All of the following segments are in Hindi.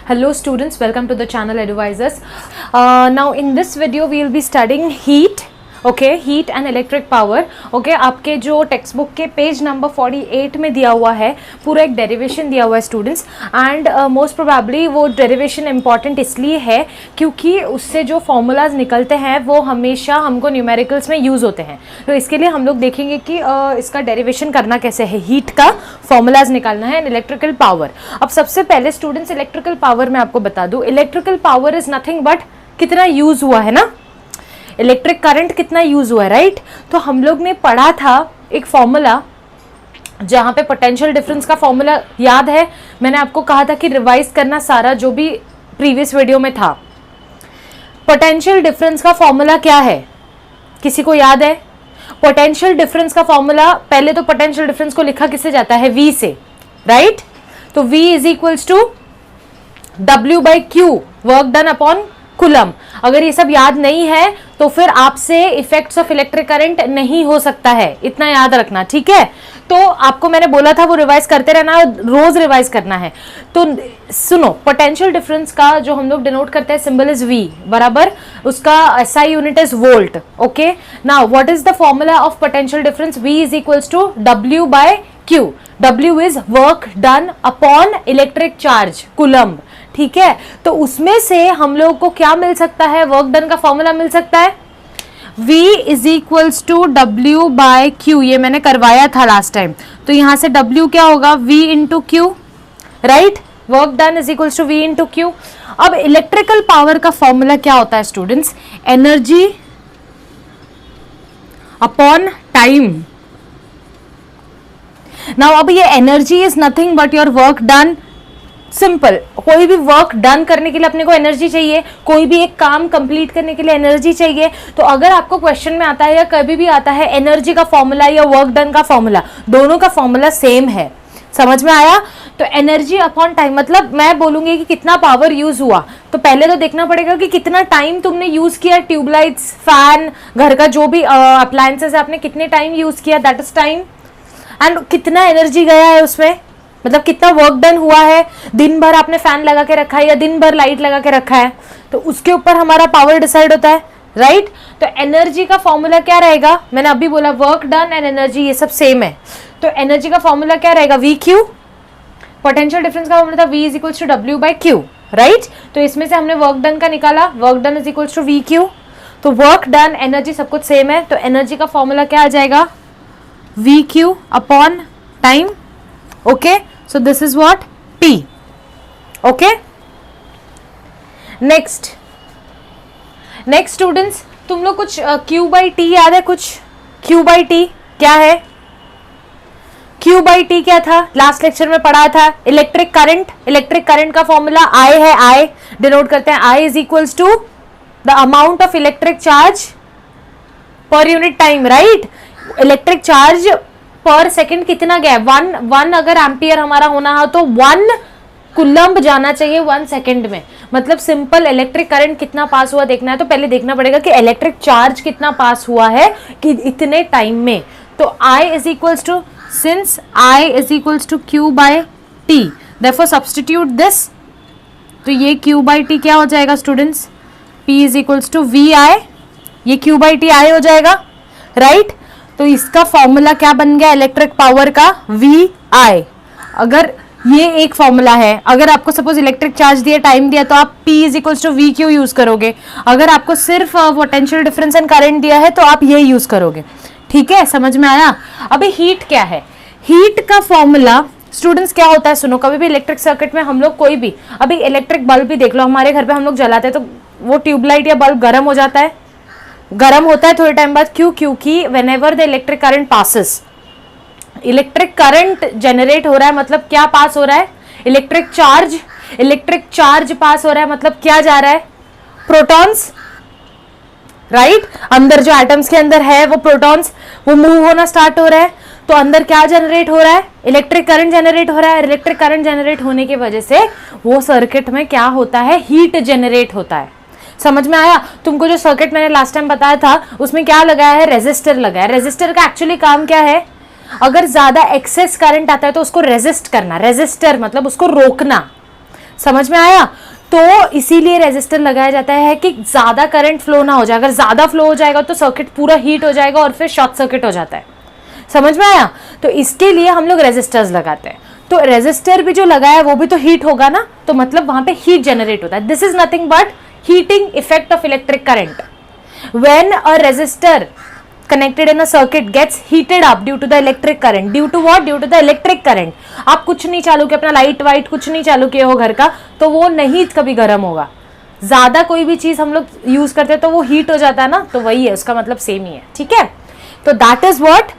Hello students, welcome to the channel Advisors. Now in this video we will be studying heat, okay, heat and electric power. Okay, आपके जो टेक्स्ट बुक के पेज नंबर 48 में दिया हुआ है पूरा एक डेरिवेशन दिया हुआ है स्टूडेंट्स, एंड मोस्ट प्रोबेबली वो डेरिवेशन इम्पॉर्टेंट इसलिए है क्योंकि उससे जो फॉर्मूलाज निकलते हैं वो हमेशा हमको न्यूमेरिकल्स में यूज़ होते हैं. तो इसके लिए हम लोग देखेंगे कि इसका डेरिवेशन करना कैसे है, हीट का फॉर्मूलाज निकालना है एंड इलेक्ट्रिकल पावर. अब सबसे पहले स्टूडेंट्स इलेक्ट्रिकल पावर मैं आपको बता दूं, electrical power is nothing but कितना यूज हुआ है ना, इलेक्ट्रिक करंट कितना यूज हुआ है, राइट. तो हम लोग ने पढ़ा था एक फॉर्मूला जहां पे पोटेंशियल डिफरेंस का फॉर्मूला याद है, मैंने आपको कहा था कि रिवाइज करना सारा जो भी प्रीवियस वीडियो में था. पोटेंशियल डिफरेंस का फॉर्मूला क्या है, किसी को याद है? पोटेंशियल डिफरेंस का फॉर्मूला, पहले तो पोटेंशियल डिफरेंस को लिखा किससे जाता है, V से, राइट. तो V is equals to W by Q, work done upon coulomb. अगर ये सब याद नहीं है तो फिर आपसे इफेक्ट्स ऑफ इलेक्ट्रिक करंट नहीं हो सकता है, इतना याद रखना, ठीक है. तो आपको मैंने बोला था वो रिवाइज करते रहना, रोज रिवाइज करना है. तो सुनो, पोटेंशियल डिफरेंस का जो हम लोग डिनोट करते हैं सिंबल इज V, बराबर, उसका SI unit is volt. Okay, now what is the formula of potential difference? V is equals to W by Q. W is work done upon electric charge, coulomb, ठीक है. तो उसमें से हम लोग को क्या मिल सकता है, वर्क डन का फॉर्मूला मिल सकता है V is equals to W by Q. ये मैंने करवाया था लास्ट टाइम. तो यहां से W क्या होगा, V into Q, right. Work done is equals to V into Q. अब इलेक्ट्रिकल पावर का फॉर्मूला क्या होता है students, energy upon time. Now अब ये energy is nothing but your work done. Simple, कोई भी वर्क डन करने के लिए अपने को एनर्जी चाहिए, कोई भी एक काम कंप्लीट करने के लिए एनर्जी चाहिए. तो अगर आपको क्वेश्चन में आता है या कभी भी आता है एनर्जी का फॉर्मूला या वर्क डन का फॉर्मूला, दोनों का फॉर्मूला सेम है. समझ में आया? तो एनर्जी अपॉन टाइम, मतलब मैं बोलूंगी कि कितना पावर यूज हुआ, तो पहले तो देखना पड़ेगा कि कितना टाइम तुमने यूज किया. ट्यूबलाइट्स, फैन, घर का जो भी अप्लायंसेस है आपने कितने टाइम यूज किया, दैट इज टाइम. एंड कितना एनर्जी गया है उसमें, मतलब कितना वर्क डन हुआ है. दिन भर आपने फैन लगा के रखा है या दिन भर लाइट लगा के रखा है, तो उसके ऊपर हमारा पावर डिसाइड होता है, राइट. तो एनर्जी का फॉर्मूला क्या रहेगा, मैंने अभी बोला वर्क डन एंड एनर्जी ये सब सेम है. तो एनर्जी का फॉर्मूला क्या रहेगा, VQ. पोटेंशियल डिफरेंस का फॉर्मूला था V is equals to W by Q, right. तो इसमें से हमने वर्क डन का निकाला, work done is equals to VQ. तो वर्क डन, एनर्जी सब कुछ सेम है, तो एनर्जी का फॉर्मूला क्या आ जाएगा, VQ upon time. Okay, so this is what T. okay, next students, तुम लोग कुछ Q by T याद है, कुछ Q by T क्या है? Q by T क्या था, लास्ट लेक्चर में पढ़ा था. इलेक्ट्रिक करंट, इलेक्ट्रिक करंट का फॉर्मूला I है, I डिनोट करते हैं, I is equals to the amount of electric charge per unit time, right. Electric charge per second कितना गया, वन अगर एम्पियर हमारा होना है तो 1 कूलम्ब जाना चाहिए 1 सेकंड में. मतलब सिंपल इलेक्ट्रिक करंट कितना पास हुआ देखना है तो पहले देखना पड़ेगा कि इलेक्ट्रिक चार्ज कितना पास हुआ है कि इतने टाइम में. तो I is equals to, since I is equals to Q by T, therefore substitute this. तो ये Q बाय T क्या हो जाएगा students, P is equals to VI. ये Q बाय T I हो जाएगा, राइट. तो इसका फॉर्मूला क्या बन गया इलेक्ट्रिक पावर का, VI. अगर ये एक फॉर्मूला है, अगर आपको सपोज इलेक्ट्रिक चार्ज दिया, टाइम दिया, तो आप P is equals to VQ use करोगे. अगर आपको सिर्फ पोटेंशियल डिफरेंस एंड करंट दिया है तो आप ये यूज करोगे, ठीक है. समझ में आया? अभी हीट क्या है, हीट का फॉर्मूला स्टूडेंट्स क्या होता है, सुनो. कभी भी इलेक्ट्रिक सर्किट में हम लोग कोई भी, अभी इलेक्ट्रिक बल्ब भी देख लो, हमारे घर पे हम लोग जलाते हैं तो वो ट्यूबलाइट या बल्ब गर्म हो जाता है, गर्म होता है थोड़े टाइम बाद. क्यों? क्योंकि whenever the electric current passes, electric current generate हो रहा है, मतलब क्या पास हो रहा है, इलेक्ट्रिक चार्ज. इलेक्ट्रिक चार्ज पास हो रहा है मतलब क्या जा रहा है, प्रोटॉन्स, राइट. अंदर जो एटम्स के अंदर है वो प्रोटॉन्स, वो मूव होना स्टार्ट हो रहा है. तो अंदर क्या जनरेट हो रहा है, इलेक्ट्रिक करंट जनरेट हो रहा है. इलेक्ट्रिक करंट जनरेट होने की वजह से वो सर्किट में क्या होता है, हीट जनरेट होता है. समझ में आया? तुमको जो सर्किट मैंने लास्ट टाइम बताया था उसमें क्या लगाया है, रेजिस्टर लगाया है. रेजिस्टर का एक्चुअली काम क्या है, अगर ज्यादा एक्सेस करंट आता है तो उसको रेजिस्ट करना. रेजिस्टर मतलब उसको रोकना, समझ में आया? तो इसीलिए रेजिस्टर लगाया जाता है कि ज्यादा करंट फ्लो ना हो जाए। अगर ज्यादा फ्लो हो जाएगा तो सर्किट पूरा हीट हो जाएगा और फिर शॉर्ट सर्किट हो जाता है। समझ में आया? तो इसके लिए हम लोग रेजिस्टर्स लगाते हैं। तो रेजिस्टर भी जो लगाया वो भी तो हीट होगा ना, तो मतलब वहां पे हीट जनरेट होता है। This is nothing but heating effect of electric current. When a resistor connected in a circuit gets heated up due to the electric current. Due to what? Due to the electric current. आप कुछ नहीं चालू किया, अपना लाइट वाइट कुछ नहीं चालू किए हो घर का, तो वो नहीं कभी गर्म होगा। ज्यादा कोई भी चीज हम लोग यूज करते हैं तो वो हीट हो जाता है ना, तो वही है, उसका मतलब सेम ही है। ठीक है, तो that is what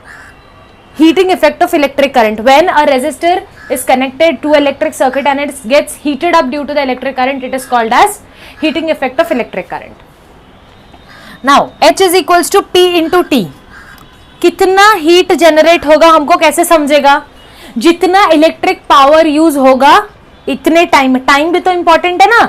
heating effect of electric current. When a resistor is connected to electric circuit and it gets heated up due to the electric current, it is called as heating effect of electric current. Now H is equals to P into T. कितना हीट जनरेट होगा हमको कैसे समझेगा? जितना इलेक्ट्रिक पावर यूज होगा इतने टाइम में। टाइम भी तो इंपॉर्टेंट है ना।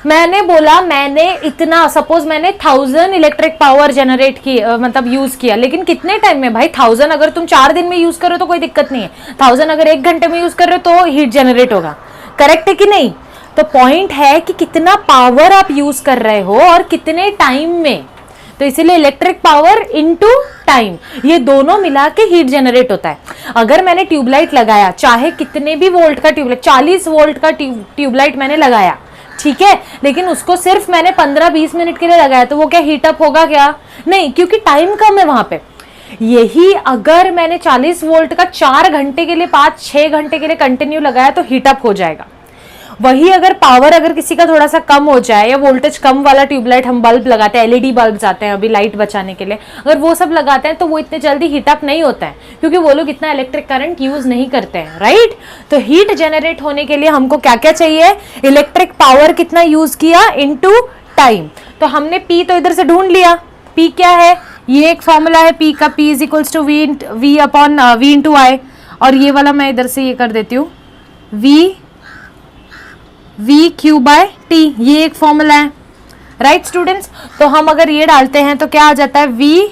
मैंने बोला मैंने इतना, सपोज मैंने 1000 इलेक्ट्रिक पावर जनरेट की, मतलब यूज किया, लेकिन कितने टाइम में भाई? 1000 अगर तुम 4 दिन में यूज करो तो कोई दिक्कत नहीं है, 1000 अगर 1 घंटे में यूज कर रहे हो तो हीट जनरेट होगा। करेक्ट है कि नहीं? तो पॉइंट है कि कितना पावर आप यूज कर रहे हो और कितने टाइम में। तो इसीलिए इलेक्ट्रिक पावर इनटू टाइम, ये दोनों मिला के हीट जनरेट होता है। अगर मैंने ट्यूबलाइट लगाया, चाहे कितने भी वोल्ट का ट्यूबलाइट, 40 वोल्ट का ट्यूबलाइट मैंने लगाया, ठीक है, लेकिन उसको सिर्फ मैंने 15-20 मिनट के लिए लगाया, तो वो क्या हीट अप होगा क्या? नहीं, क्योंकि टाइम कम है वहां पे। यही अगर मैंने 40 वोल्ट का 4 घंटे के लिए, 5-6 घंटे के लिए कंटिन्यू लगाया तो हीट अप हो जाएगा। वही अगर पावर अगर किसी का थोड़ा सा कम हो जाए, या वोल्टेज कम वाला ट्यूबलाइट, हम बल्ब लगाते हैं, एलईडी बल्ब आते हैं अभी लाइट बचाने के लिए, अगर वो सब लगाते हैं तो वो इतने जल्दी हीटअप नहीं होता है, क्योंकि वो लोग इतना इलेक्ट्रिक करंट यूज नहीं करते हैं, राइट। तो हीट जनरेट होने के लिए हमको क्या क्या चाहिए? इलेक्ट्रिक पावर कितना यूज किया इनटू टाइम। तो हमने पी तो इधर से ढूंढ लिया, पी क्या है? ये एक फॉर्मूला है पी का, P is equals to V upon V into I, और ये वाला मैं इधर से ये कर देती हूँ, वी क्यू बाय टी, ये एक फॉर्मूला है, राइट स्टूडेंट्स। तो हम अगर ये डालते हैं तो क्या आ जाता है? V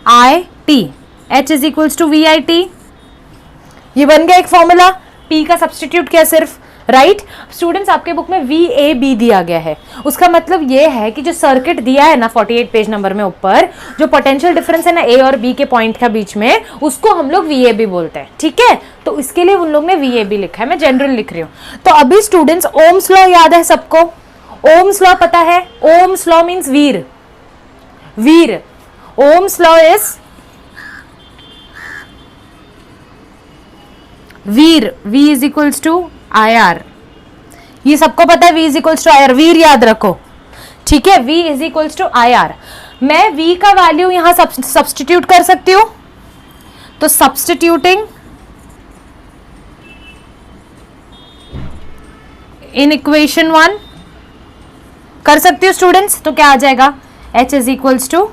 I T, H is equals to V I T, ये बन गया एक फॉर्मूला। पी का सब्सटीट्यूट किया सिर्फ, राइट। स्टूडेंट्स आपके बुक में वी ए बी दिया गया है, उसका मतलब ये है कि जो सर्किट दिया है ना 48 पेज नंबर में ऊपर, जो पोटेंशियल डिफरेंस है ना ए और बी के पॉइंट का बीच में, उसको हम लोग वी ए बी बोलते हैं, ठीक है। तो इसके लिए उन लोग ने वी ए बी लिखा है, मैं जनरल लिख रही हूँ। तो अभी स्टूडेंट्स ओम्स लॉ याद है सबको? ओम्स लॉ पता है? Ohm's law means V I R, V I R. Ohm's law is V I R, V is equals to I R, ये सबको पता है, v is equals to I R, V I R याद रखो, ठीक है। v is equals to I R. मैं v का वैल्यू यहां सब्सटीट्यूट कर सकती हूं, तो सब्सटीट्यूटिंग इन इक्वेशन 1 कर सकती हूँ स्टूडेंट्स। तो क्या आ जाएगा? h is equals to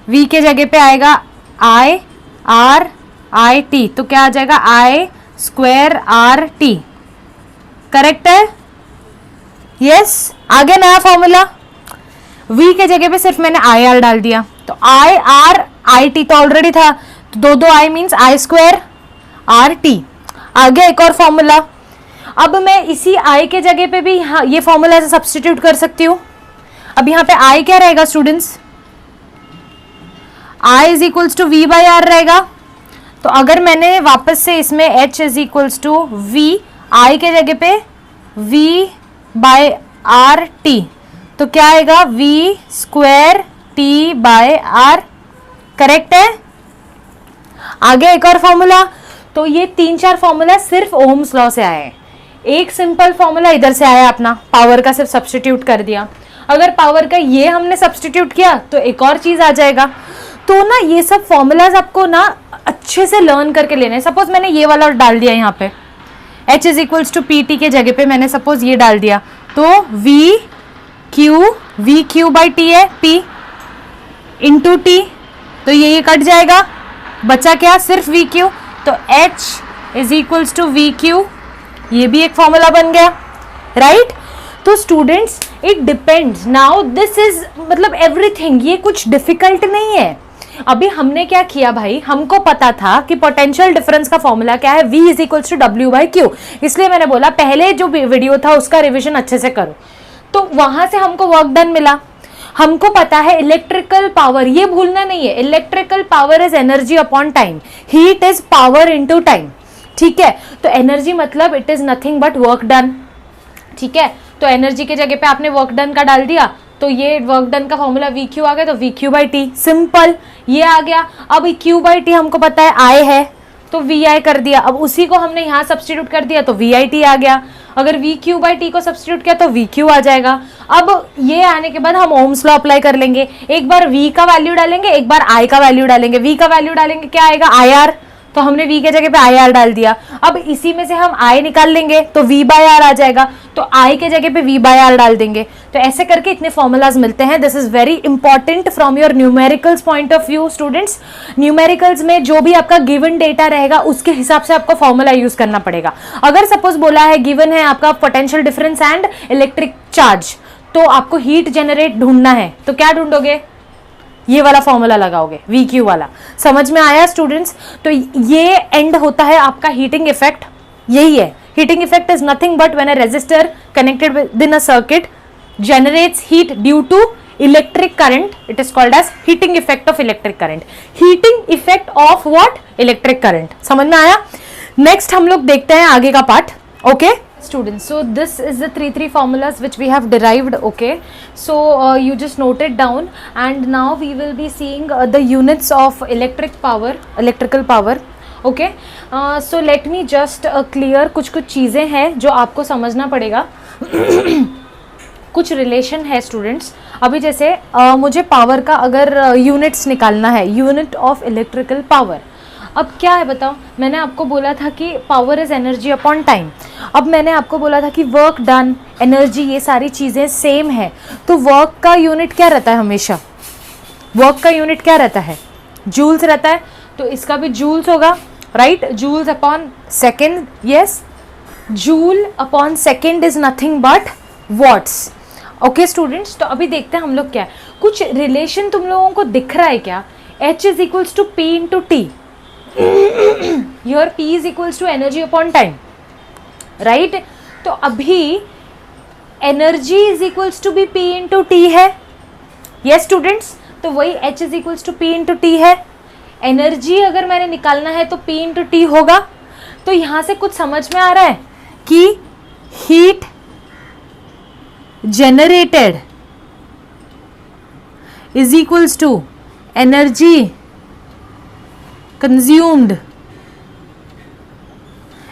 v के जगह पे आएगा आई आर आई टी, तो क्या आ जाएगा? आई स्क्वायर आर टी, करेक्ट है? यस। आगे नया फॉर्मूला, v के जगह पे सिर्फ मैंने आई आर डाल दिया, तो आई आर आई टी तो ऑलरेडी था, तो दो दो I means I square R T. आगे एक और फॉर्मूला, अब मैं इसी आई के जगह पे भी यहाँ ये फॉर्मूला से सब्सटीट्यूट कर सकती हूँ। अब यहाँ पे आई क्या रहेगा students? I is equals to V by R रहेगा। तो अगर मैंने वापस से इसमें h is equals to V, I के जगह पे v बाय आर टी, तो क्या आएगा? v square t by R, correct है? आगे एक और फॉर्मूला, तो ये 3-4 फॉर्मूला सिर्फ ओम्स लॉ से आए हैं। एक सिंपल फॉर्मूला इधर से आया अपना, पावर का सिर्फ सब्सटीट्यूट कर दिया। अगर पावर का ये हमने सब्सटीट्यूट किया तो एक और चीज आ जाएगा। तो ना ये सब फॉर्मूलाज आपको ना अच्छे से लर्न करके लेने हैं। सपोज मैंने ये वाला डाल दिया यहाँ पे, h is equals to P T के जगह पे मैंने सपोज ये डाल दिया, तो वी क्यू बाई टी है, p इंटू टी, तो ये कट जाएगा, बचा क्या? सिर्फ वी क्यू, तो h is equals to V Q, ये भी एक फॉर्मूला बन गया, राइट। तो students it depends, now this is मतलब एवरीथिंग, ये कुछ डिफिकल्ट नहीं है, अभी हमने क्या किया भाई, हमको पता था कि पोटेंशियल डिफरेंस का फॉर्मूला क्या है, V is equals to W by Q. इसलिए मैंने बोला पहले जो वीडियो था उसका रिविजन अच्छे से करो। तो वहां से हमको वर्क डन मिला। हमको पता है इलेक्ट्रिकल पावर, ये भूलना नहीं है, electrical power is energy upon time, heat is power into time. ठीक है, तो एनर्जी मतलब it is nothing but work done. ठीक है, तो एनर्जी के जगह पे आपने वर्क डन का डाल दिया, तो ये वर्क डन का फॉर्मूला वी क्यू आ गया, तो V Q by T, simple ये आ गया। अब क्यू बाई टी हमको पता है आई है, तो वी आई कर दिया। अब उसी को हमने यहाँ सब्सटीट्यूट कर दिया, तो वी आई टी आ गया। अगर वी क्यू बाई टी को सब्सटीट्यूट किया तो वी क्यू आ जाएगा। अब ये आने के बाद हम ओम्स लॉ अप्लाई कर लेंगे, एक बार वी का वैल्यू डालेंगे, एक बार आई का वैल्यू डालेंगे। वी का वैल्यू डालेंगे, क्या आएगा, आई आर, तो हमने v के जगह पे आई आर डाल दिया। अब इसी में से हम i निकाल लेंगे तो v बाय आर आ जाएगा, तो i के जगह पे v बाय आर डाल देंगे। तो ऐसे करके इतने फॉर्मूलाज मिलते हैं। This is very important from your numericals point of view students. Numericals में जो भी आपका गिवन डेटा रहेगा उसके हिसाब से आपको फॉर्मूला यूज करना पड़ेगा। अगर सपोज बोला है गिवन है आपका potential difference and electric charge, तो आपको हीट जनरेट ढूंढना है, तो क्या ढूंढोगे, ये वाला फॉर्मूला लगाओगे, वी क्यू वाला। समझ में आया स्टूडेंट्स? तो ये एंड होता है आपका हीटिंग इफेक्ट, यही है। Heating effect is nothing but when a resistor connected with in a circuit generates heat due to electric current, it is called as heating effect of electric current. Heating effect of what? Electric current. समझ में आया? नेक्स्ट हम लोग देखते हैं आगे का part. Okay students, so this is the three formulas which we have derived. Okay, so you just note it down, and now we will be seeing the units of electrical power. Okay, so let me just clear कुछ चीज़ें हैं जो आपको समझना पड़ेगा। कुछ रिलेशन है स्टूडेंट्स। अभी जैसे मुझे पावर का अगर यूनिट्स निकालना है, यूनिट ऑफ इलेक्ट्रिकल पावर, अब क्या है बताओ, मैंने आपको बोला था कि power is energy upon time. अब मैंने आपको बोला था कि वर्क डन, एनर्जी, ये सारी चीज़ें सेम है, तो वर्क का यूनिट क्या रहता है हमेशा, वर्क का यूनिट क्या रहता है, जूल्स रहता है, तो इसका भी जूल्स होगा, right, joules upon second. Yes, joule upon second is nothing but watts. Okay students, तो अभी देखते हैं हम लोग क्या है, कुछ रिलेशन तुम लोगों को दिख रहा है क्या, H is equals to P into T, your P is equals to energy upon time, right. तो अभी एनर्जी इज इक्वल्स टू भी P इंटू टी है। यस स्टूडेंट्स, तो वही H is equals to P into T है। एनर्जी अगर मैंने निकालना है तो P इंटू टी होगा। तो यहां से कुछ समझ में आ रहा है कि heat generated is equals to energy consumed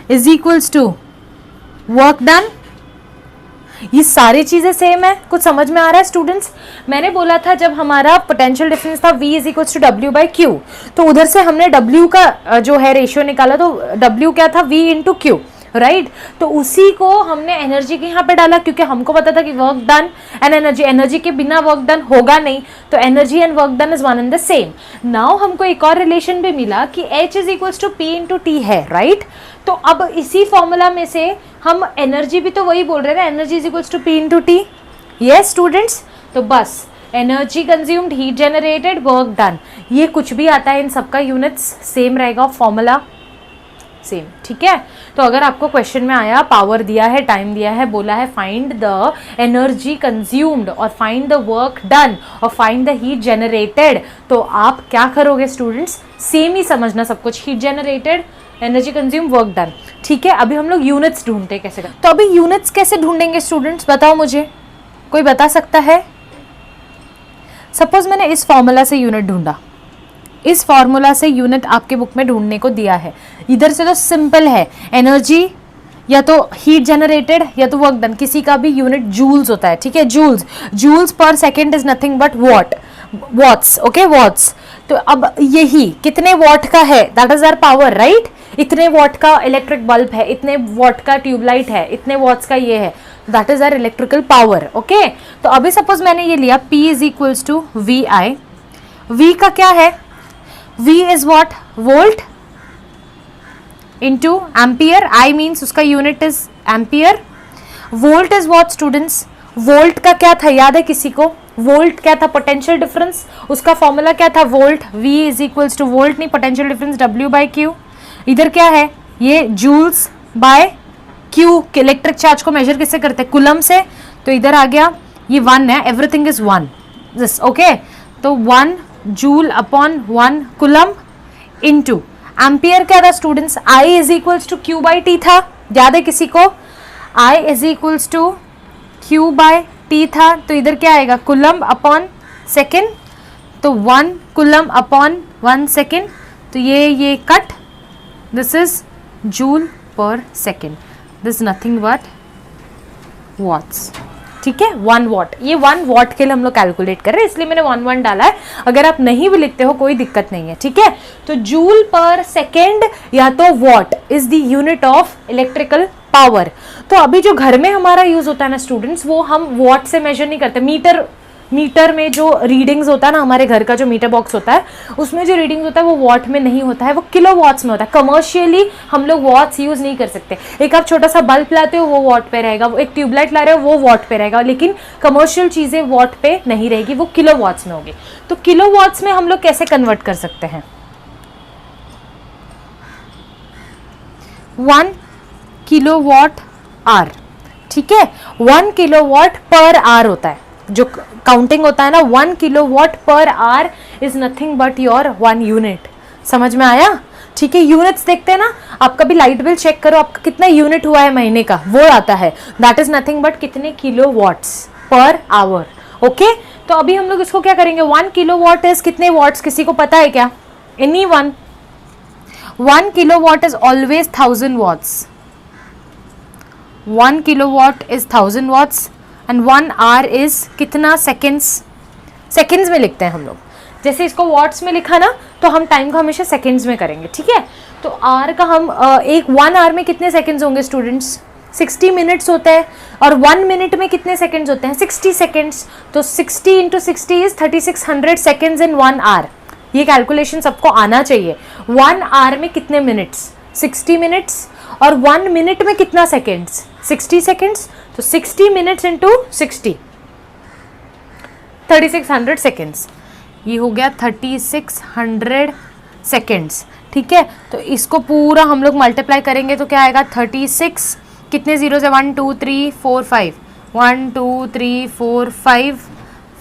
is equals to work done। ये सारी चीजें सेम है, कुछ समझ में आ रहा है स्टूडेंट्स? मैंने बोला था जब हमारा पोटेंशियल डिफरेंस था V is equals to W by Q, तो उधर से हमने W का जो है रेशियो निकाला, तो W क्या था, V इंटू क्यू, राइट। तो उसी को हमने एनर्जी के यहाँ पे डाला, क्योंकि हमको पता था कि वर्क डन एंड एनर्जी के बिना वर्क डन होगा नहीं, तो energy and work done is one and the same. Now हमको एक और रिलेशन भी मिला कि H is equals to P into T है, राइट। तो अब इसी फॉर्मूला में से हम एनर्जी भी तो वही बोल रहे हैं, energy is equals to P into T. Yes students, तो बस energy consumed, heat generated, work done, ये कुछ भी आता है इन सबका यूनिट्स सेम रहेगा, फॉर्मूला सेम, ठीक है। तो अगर आपको क्वेश्चन में आया, पावर दिया है, टाइम दिया है, बोला है फाइंड द एनर्जी कंज्यूम्ड और फाइंड द वर्क डन और फाइंड द हीट जनरेटेड, तो आप क्या करोगे स्टूडेंट्स, सेम ही समझना सब कुछ, heat generated, energy consume, work done, ठीक है। अभी हम लोग यूनिट्स ढूंढते हैं कैसे, तो अभी यूनिट्स कैसे ढूंढेंगे स्टूडेंट्स, बताओ मुझे, कोई बता सकता है? सपोज मैंने इस फॉर्मूला से यूनिट ढूंढा, इस फॉर्मूला से यूनिट आपके बुक में ढूंढने को दिया है, इधर से तो सिंपल है, एनर्जी या तो हीट जनरेटेड या तो वर्क डन, किसी का भी यूनिट जूल्स होता है, ठीक है, joules per second is nothing but watts, okay, watts. तो अब यही कितने वॉट का है, that is our power, right. इतने वॉट का इलेक्ट्रिक बल्ब है, इतने वॉट का ट्यूबलाइट है, इतने वॉट्स का ये है, that is our electrical power, okay. तो अभी सपोज मैंने ये लिया P is equals to V I, V का क्या है, V is what, volt into ampere, I means उसका unit is ampere. Volt is what students, volt का क्या था, याद है किसी को, वोल्ट क्या था, पोटेंशियल डिफरेंस, उसका फॉर्मूला क्या था, volt, V is equals to volt नहीं, potential difference W by Q। इधर क्या है, ये joules by Q, electric charge को मेजर किससे करते हैं, कूलम से, तो इधर आ गया ये 1 है, एवरीथिंग इज 1 दिस, ओके। तो 1 joule upon 1 coulomb into ampere क्या था students, I is equals to Q by T था, याद है किसी को, I is equals to Q by T था, तो इधर क्या आएगा, कूलम अपॉन सेकेंड, तो 1 कूलम अपॉन 1 सेकेंड, तो ये कट, दिस इज जूल पर second, this nothing but watts, ठीक है, 1 वॉट, ये 1 वॉट के लिए हम लोग कैलकुलेट कर रहे हैं, इसलिए मैंने 1 डाला है, अगर आप नहीं भी लिखते हो कोई दिक्कत नहीं है, ठीक है। तो जूल पर सेकेंड या तो what is the unit of electrical power. तो अभी जो घर में हमारा यूज होता है ना स्टूडेंट्स, वो हम वॉट से मेजर नहीं करते, मीटर में जो रीडिंग्स होता है ना, हमारे घर का जो मीटर बॉक्स होता है उसमें जो रीडिंग्स होता है वो वॉट में नहीं होता है, वो किलो वॉट्स में होता है। कमर्शियली हम लोग वॉट्स यूज नहीं कर सकते। एक आप छोटा सा बल्ब लाते हो वो वॉट पे रहेगा, वो एक ट्यूबलाइट ला रहे हो वो वॉट पे रहेगा, लेकिन कमर्शियल चीजें वॉट पे नहीं रहेगी, वो किलो वॉट्स में होगी। तो किलो वॉट्स में हम लोग कैसे कन्वर्ट कर सकते हैं, 1 किलोवाट आर, ठीक है, 1 किलोवाट पर आर होता है, जो काउंटिंग होता है ना, 1 kilowatt per hour is nothing but your 1 unit. समझ में आया, ठीक है। यूनिट्स देखते हैं ना, आप कभी लाइट बिल चेक करो, आपका कितना यूनिट हुआ है महीने का, वो आता है, दैट इज नथिंग बट कितने किलोवाट्स पर आवर, ओके। तो अभी हम लोग इसको क्या करेंगे, 1 किलोवाट इज कितने वॉट्स, किसी को पता है क्या, any 1 kilowatt is always 1000 watts, 1 kilowatt is 1000 watts and 1 hour is कितना सेकेंड्स, सेकेंड्स में लिखते हैं हम लोग। जैसे इसको वॉट्स में लिखा ना, तो हम टाइम को हमेशा सेकेंड्स में करेंगे, ठीक है। तो आर का हम एक 1 आवर में कितने सेकेंड्स होंगे स्टूडेंट्स, 60 मिनट्स होते हैं, और 1 मिनट में कितने सेकेंड्स होते हैं, 60 सेकेंड्स। तो 60 into 60 is 3600 seconds in 1 hour. ये कैलकुलेशन सबको आना चाहिए। 1 आवर में कितने मिनट्स, 60 मिनट्स, और 1 मिनट में कितना सेकेंड्स, 60 सेकेंड्स। तो 60 मिनट्स इंटू 60, 3600 सेकेंड्स, ये हो गया 3600 सेकेंड्स, ठीक है। तो इसको पूरा हम लोग मल्टीप्लाई करेंगे तो क्या आएगा, 36, कितने जीरो से, 1 2 3 4 5, 1 2 3 4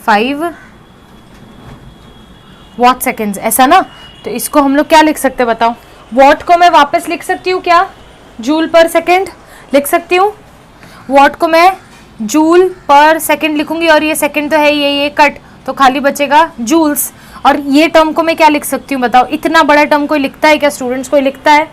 5 वॉट सेकेंड्स, ऐसा ना। तो इसको हम लोग क्या लिख सकते हैं बताओ, वॉट को मैं वापस लिख सकती हूँ क्या, जूल पर सेकेंड लिख सकती हूँ, वॉट को मैं जूल पर सेकेंड लिखूंगी, और ये सेकेंड तो है ये कट, तो खाली बचेगा जूल्स। और ये टर्म को मैं क्या लिख सकती हूँ बताओ, इतना बड़ा टर्म कोई लिखता है क्या स्टूडेंट्स, कोई लिखता है,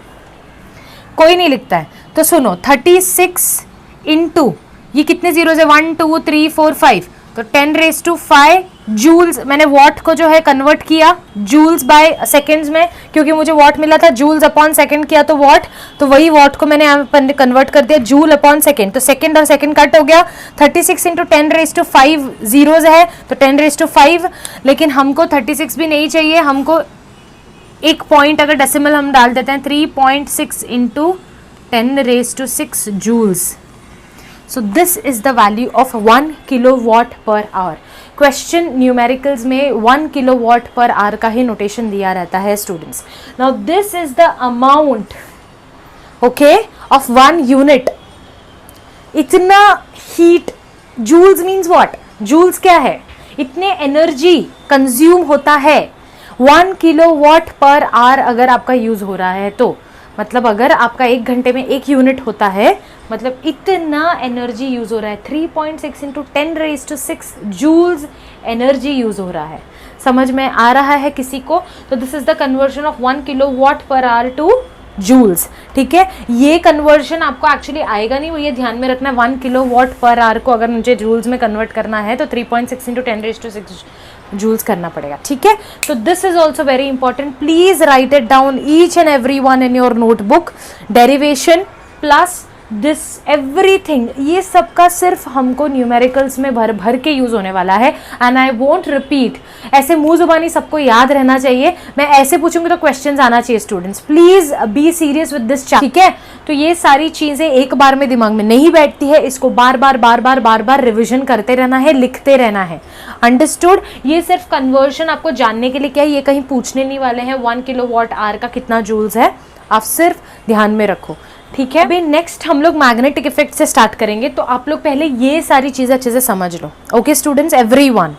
कोई नहीं लिखता है। तो सुनो, 36 इंटू ये कितने जीरो है, 1 2 3 4 5, तो 10⁵ जूल्स। मैंने वॉट को जो है कन्वर्ट किया जूल्स बाय सेकेंड्स में, क्योंकि मुझे वॉट मिला था, जूल्स अपॉन सेकेंड किया तो वॉट, तो वही वॉट को मैंने यहाँ पर कन्वर्ट कर दिया जूल अपॉन सेकेंड। तो सेकेंड और सेकेंड कट हो गया, 36 इंटू 10⁵ जीरोज है तो 10⁵, लेकिन हमको 36 भी नहीं चाहिए, हमको एक पॉइंट अगर डेसिमल हम डाल देते हैं, 3.6 into 10⁶ joules. So this is the value of 1 kilowatt per hour. Question numericals में 1 किलोवाट पर आवर का ही नोटेशन दिया रहता है students. Now this is the amount, okay, of 1 unit. इतना heat, joules means what, joules क्या है, इतने एनर्जी कंज्यूम होता है 1 किलोवाट पर आवर अगर आपका यूज हो रहा है, तो मतलब अगर आपका 1 घंटे में 1 यूनिट होता है, मतलब इतना एनर्जी यूज हो रहा है, 3.6 इंटू 10⁶ जूल्स एनर्जी यूज हो रहा है। समझ में आ रहा है किसी को? तो this is the conversion of 1 kilowatt per hour to joules, ठीक है। ये कन्वर्जन आपको एक्चुअली आएगा नहीं, वो ये ध्यान में रखना है, 1 किलोवाट पर आवर को अगर मुझे जूल्स में कन्वर्ट करना है तो 3.6 इंटू 10⁶ जूल्स करना पड़ेगा, ठीक है। तो this is also very important, please right it down each and every one in your notebook. Derivation plus this everything, ये सब का सिर्फ हमको न्यूमेरिकल्स में भर भर के यूज होने वाला है। एंड आई वोंट रिपीट, ऐसे मुंह जुबानी सबको याद रहना चाहिए। मैं ऐसे पूछूंगी तो क्वेश्चंस आना चाहिए students, please be serious with this chapter, ठीक है। तो ये सारी चीजें एक बार में दिमाग में नहीं बैठती है, इसको बार बार रिविजन करते रहना है, लिखते रहना है, अंडरस्टूड। ये सिर्फ कन्वर्जन आपको जानने के लिए क्या है, ये कहीं पूछने नहीं वाले हैं 1 किलोवाट आवर का कितना जूल्स है, आप सिर्फ ध्यान में रखो, ठीक है। अभी नेक्स्ट हम लोग मैग्नेटिक इफेक्ट से स्टार्ट करेंगे, तो आप लोग पहले ये सारी चीजें अच्छे से समझ लो। Okay students, everyone.